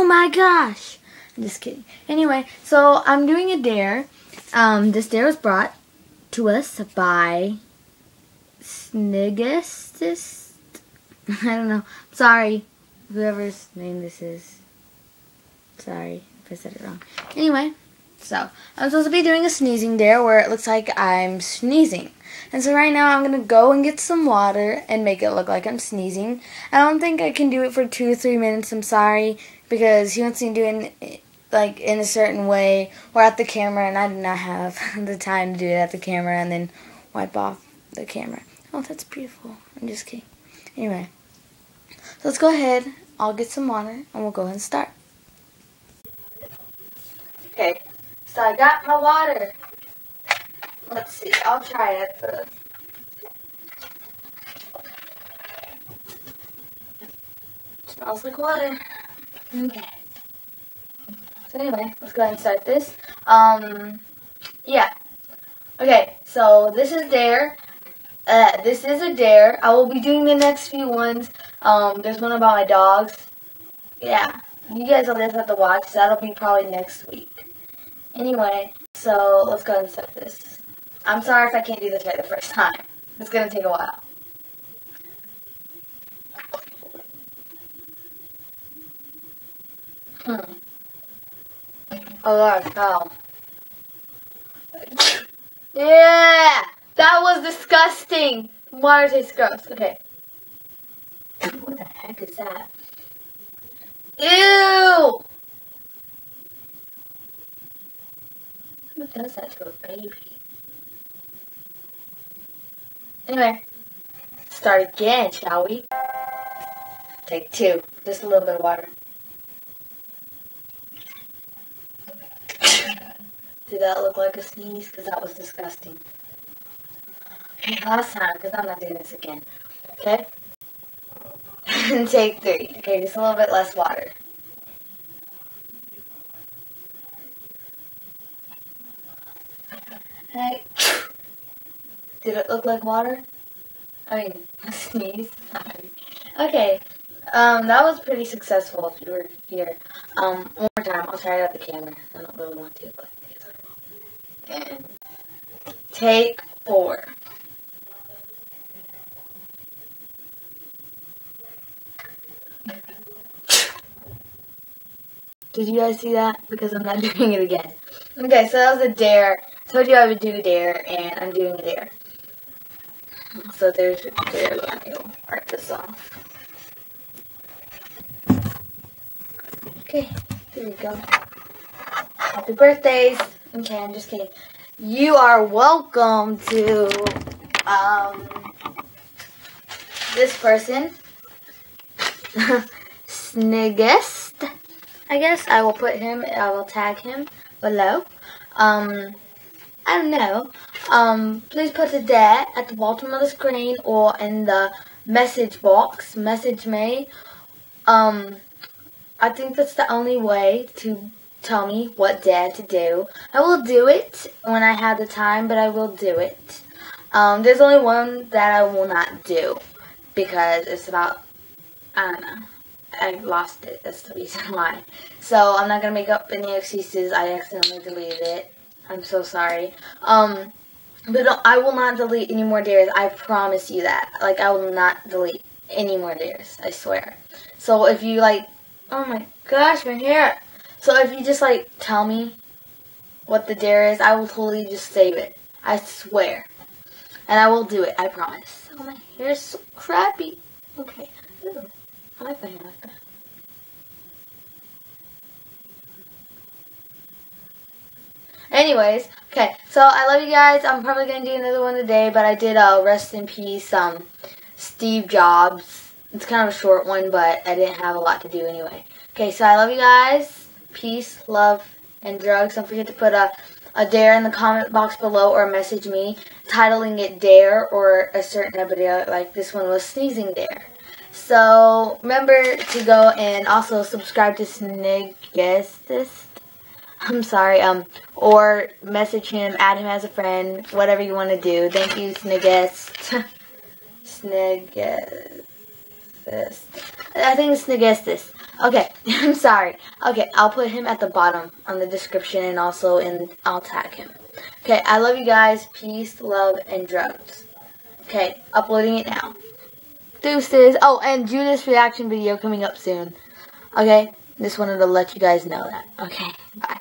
Oh my gosh. I'm just kidding. Anyway, so I'm doing a dare. This dare was brought to us by Sniggestis. I don't know. Sorry, whoever's name this is. Sorry if I said it wrong. Anyway, so I'm supposed to be doing a sneezing dare where it looks like I'm sneezing. And so right now I'm going to go and get some water and make it look like I'm sneezing. I don't think I can do it for 2 or 3 minutes. I'm sorry, because he wants me to do it like in a certain way or at the camera, and I do not have the time to do it at the camera and then wipe off the camera. Oh, that's beautiful. I'm just kidding. Anyway, so let's go ahead. I'll get some water and we'll go ahead and start. Okay, so I got my water. Let's see, I'll try it first. Smells like water. Okay. So anyway, let's go ahead and start this. Yeah. Okay, so this is dare. This is a dare. I will be doing the next few ones. There's one about my dogs. Yeah. You guys will just have to watch. So that'll be probably next week. Anyway, so let's go ahead and start this. I'm sorry if I can't do this right the first time. It's going to take a while. Oh, Lord, no. Yeah! That was disgusting! Water tastes gross. Okay. What the heck is that? Ew! Who does that to a baby? Anyway, start again, shall we? Take 2. Just a little bit of water. Did that look like a sneeze? Because that was disgusting. Okay, last time, because I'm not doing this again. Okay? And take 3. Okay, just a little bit less water. Okay. Did it look like water? I mean, a sneeze? Sorry. Okay. That was pretty successful if you were here. One more time. I'll try it at the camera. I don't really want to, but I guess I will. And take 4. Did you guys see that? Because I'm not doing it again. Okay, so that was a dare. I told you I would do a dare, and I'm doing a dare. So there's your dare. Let me mark this off. Okay, here we go. Happy birthdays. Okay, I'm just kidding. You are welcome to this person. Sniggest. I guess I will put him, I will tag him below. I don't know. Please put the dare at the bottom of the screen or in the message box. Message me. I think that's the only way to tell me what dare to do. I will do it when I have the time, but I will do it. There's only one that I will not do because it's about, I don't know. I lost it. That's the reason why. So I'm not gonna make up any excuses. I accidentally deleted it. I'm so sorry. But I will not delete any more dares. I promise you that. Like, I will not delete any more dares. I swear. So if you like, oh my gosh, my hair. So if you just like tell me what the dare is, I will totally just save it. I swear. And I will do it. I promise. Oh, my hair is so crappy. Okay. Ooh. I like my hair like that. Anyways, okay, so I love you guys. I'm probably going to do another one today, but I did rest in peace Steve Jobs. It's kind of a short one, but I didn't have a lot to do anyway. Okay, so I love you guys. Peace, love, and drugs. Don't forget to put a dare in the comment box below or message me titling it dare or a certain video like this one was sneezing dare. So remember to go and also subscribe to Sniggestis. I'm sorry, or message him, add him as a friend, whatever you want to do. Thank you, Sniggest. Sniggestis. I think it's Sniggestis. Okay, I'm sorry. Okay, I'll put him at the bottom on the description and also I'll tag him. Okay, I love you guys. Peace, love, and drugs. Okay, uploading it now. Deuces. Oh, and Judas reaction video coming up soon. Okay, just wanted to let you guys know that. Okay, bye.